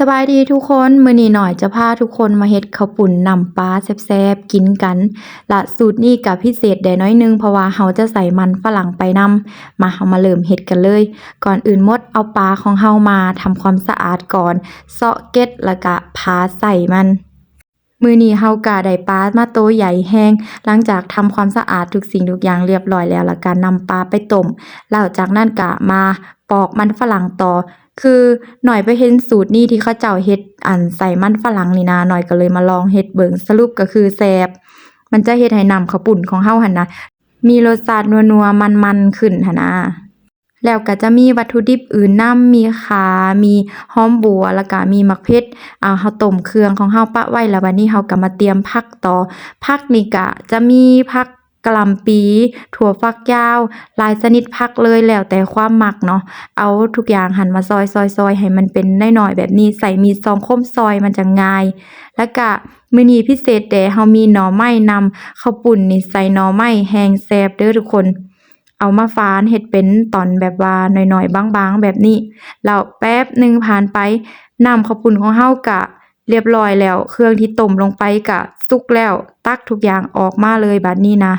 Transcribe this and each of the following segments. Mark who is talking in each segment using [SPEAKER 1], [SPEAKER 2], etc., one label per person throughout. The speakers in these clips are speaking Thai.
[SPEAKER 1] สบายดีทุกคนมื้อนี้หน่อยจะพาทุกคนมาเฮ็ดข้าวปุ้นน้ำปลาแซ่บๆกินกันและสูตรนี้ก็พิเศษได้น้อยหนึ่งเพราะว่าเราจะใส่มันฝรั่งไปนำมาเรามาเริ่มเฮ็ดกันเลยก่อนอื่นหมดเอาปลาของเรามาทำความสะอาดก่อนเซาะเกล็ดแล้วก็พาใส่มันมื้อนี้เราก็ได้ปลามาโตใหญ่แฮงหลังจากทำความสะอาดทุกสิ่งทุกอย่างเรียบร้อยแล้วก็นำปลาไปต้มแล้วจากนั้นก็มาปอกมันฝรั่งต่อคือหน่อยไปเห็นสูตรนี้ที่เขาเจ้าเฮ็ดใส่มันฝรั่งนี่นะหน่อยก็เลยมาลองเฮ็ดเบิ่งสรุปก็คือแซ่บมันจะเฮ็ดให้น้ำข้าวปุ้นของเราหั่นนะมีรสชาตินัวๆมันๆขึ้นหั้นนะแล้วก็จะมีวัตถุดิบอื่นนำมีข่ามีหอมบัวแล้วก็มีมะเขือเราต้มเครื่องของเราปะไว้แล้วบัดนี้เราก็มาเตรียมผักต่อผักนี่ก็จะมีผักกะหล่ำปีถั่วฝักยาวหลายชนิดผักเลยแล้วแต่ความมักเนาะเอาทุกอย่างหั่นมาซอยๆๆให้มันเป็นน้อยๆแบบนี้ใส่มีดซองคมซอยมันจะง่ายแล้วก็มื้อนี้พิเศษแดเรามีหน่อไม้นำข้าวปุ้นนี่ใส่หน่อไม้แฮงแซ่บเด้อทุกคนเอามาฝานเฮ็ดเป็นตอนแบบว่าน้อยๆบางๆแบบนี้แล้วแป๊บหนึ่งผ่านไปน้ำข้าวปุ้นของเราก็เรียบร้อยแล้วเครื่องที่ต้มลงไปก็สุกแล้วตักทุกอย่างออกมาเลยบัดนี้นะ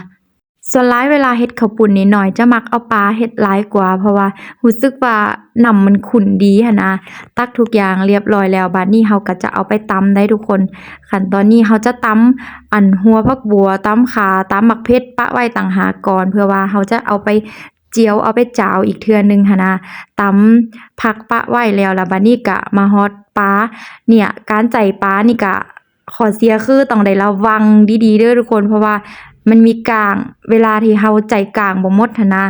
[SPEAKER 1] ส่วนหลายเวลาเฮ็ดข้าวปุ้นนี่หน่อยจะมักเอาปลาเฮ็ดหลายกว่าเพราะว่ารู้สึกว่าน้ำมันขุ่นดีหั้นนะตักทุกอย่างเรียบร้อยแล้วบัดนี้เราก็จะเอาไปตำได้ทุกคนขั้นตอนนี้เราจะตำหัวผักบัวตำข่าตำบักเผ็ดปะไว้ต่างหากก่อนเพื่อว่าเราจะเอาไปเจียวเอาไปจ่าวอีกเทื่อหนึ่งหั้นนะตำผักปะไว้แล้วบัดนี้ก็มาฮอดปลาเนี่ยการใจปลานี่ก็ข้อเสียคือต้องได้ระวังดีๆเด้อทุกคนเพราะว่ามันมีกลางเวลาที่เราใจกลางบ่หมดหั้นนะ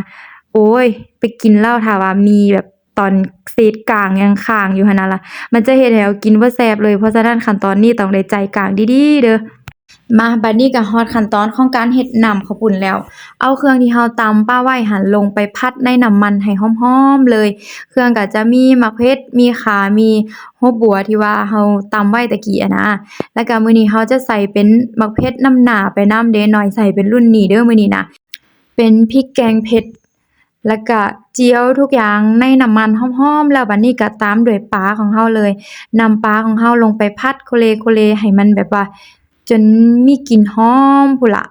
[SPEAKER 1] โอ๊ยไปกินแล้วถ้าว่ามีแบบตอนเศษกลางยังค้างอยู่หั้นน่ะล่ะมันจะเฮ็ดให้เรากินบ่แซ่บเลยเพราะฉะนั้นขั้นตอนนี้ต้องได้ใจกลางดีๆเด้อมาบัดนี้ก็ฮอดขั้นตอนของการเฮ็ดน้ำข้าวปุ้นแล้วเอาเครื่องที่เราตำป้าไว้หั่นลงไปผัดในน้ำมันให้หอมๆเลยเครื่องก็จะมีมะเขือมีข่ามีหอมบัวที่ว่าเราตำไว้ตะกี้อะนะแล้วก็มื้อนี้เราจะใส่เป็นมะเขือน้ำหน้าไปนำเด้หน่อยใส่เป็นรุ่นนี้เด้อมื้อนี้นะเป็นพริกแกงเผ็ดแล้วก็เจียวทุกอย่างในน้ำมันหอมๆแล้วบัดนี้ก็ตามด้วยปลาของเราเลยนำปลาของเราลงไปผัดโคเลๆให้มันแบบว่าจนมีกลิ่นหอมพู้นล่ะ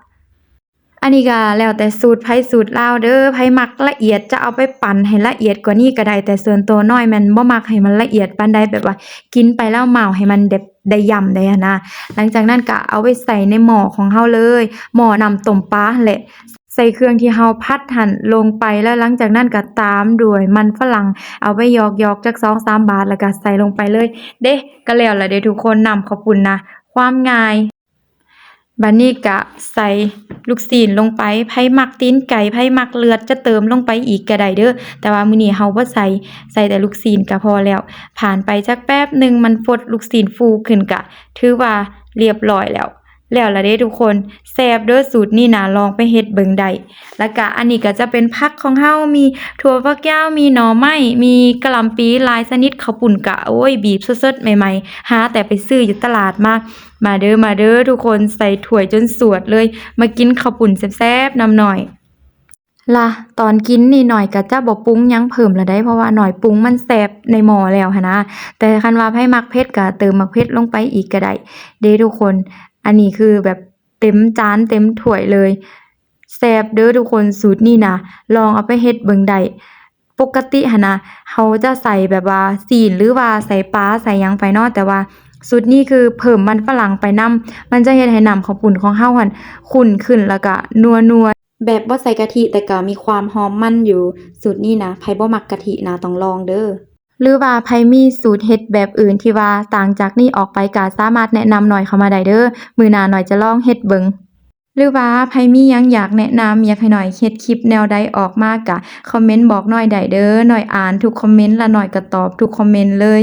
[SPEAKER 1] อันนี้ก็แล้วแต่สูตรไผสูตรลาวเด้อไผมักละเอียดจะเอาไปปั่นให้ละเอียดกว่านี้ก็ได้แต่ส่วนตัวน้อยมันบ่มักให้มันละเอียดปานใดแบบว่ากินไปแล้วเมาให้มันแบบได้ย่ำได้หั้นนะหลังจากนั้นก็เอาไปใส่ในหม้อของเราเลยหม้อน้ำต้มปลาหั่นแหละใส่เครื่องที่เราผัดหั่นลงไปแล้วหลังจากนั้นก็ตามด้วยมันฝรั่งเอาไปยอกๆจัก2-3 บาทแล้วก็ใส่ลงไปเลยเด้ก็แล้วล่ะเด้ทุกคนน้ำข้าวปุ้นนะความง่ายบัดนี้ก็ใส่ลูกชิ้นลงไปไผมักตีนไก่ไผมักเลือดจะเติมลงไปอีกก็ได้เด้อแต่ว่ามื้อนี้เราบ่ใส่แต่ลูกชิ้นก็พอแล้วผ่านไปจักแป๊บหนึ่งมันฟดลูกชิ้นฟูขึ้นก็ถือว่าเรียบร้อยแล้วล่ะเด้ทุกคนแซ่บเด้อสูตรนี้นะลองไปเฮ็ดเบิ่งได้แล้วก็อันนี้ก็จะเป็นผักของเรามีถั่วฝักยาวมีหน่อไม้มีกะหล่ำปีหลายชนิดข้าวปุ้นก็โอ้ยบีบสดๆใหม่ๆหาแต่ไปซื้ออยู่ตลาดมาเด้อทุกคนใส่ถ้วยจนสวดเลยมากินข้าวปุ้นแซ่บๆนำหน่อยล่ะตอนกินนี่หน่อยก็จะบ่ปรุงหยังเพิ่มละได้เพราะว่าหน่อยปรุงมันแซ่บในหม้อแล้วหั้นนะแต่คันว่าไผมักเผ็ดก็เติมมะเขือลงไปอีกก็ได้เด้ทุกคนอันนี้คือแบบเต็มจานเต็มถ้วยเลยแซ่บเด้อทุกคนสูตรนี้นะลองเอาไปเฮ็ดเบิ่งได้ปกติหั้นนะเขาจะใส่แบบว่าซีนหรือว่าใส่ปลาใส่หยังไปเนาะแต่ว่าสูตรนี้คือเพิ่มมันฝรั่งไปนำมันจะเฮ็ดให้น้ำข้าวปุ้นของเราหั่นข้นขึ้นแล้วก็นัวๆแบบบ่ใส่กะทิแต่ก็มีความหอมมันอยู่สูตรนี้นะไผบ่มักกะทินะต้องลองเด้อหรือว่าไผมีสูตรเฮ็ดแบบอื่นที่ว่าต่างจากนี้ออกไปก็สามารถแนะนำหน่อยเข้ามาได้เด้อมื้อหน้าหน่อยจะลองเฮ็ดเบิ่งหรือว่าไผมีหยังอยากแนะนำอยากให้หน่อยเฮ็ดคลิปแนวใดออกมาก็คอมเมนต์บอกหน่อยได้เด้อหน่อยอ่านทุกคอมเมนต์และหน่อยก็ตอบทุกคอมเมนต์เลย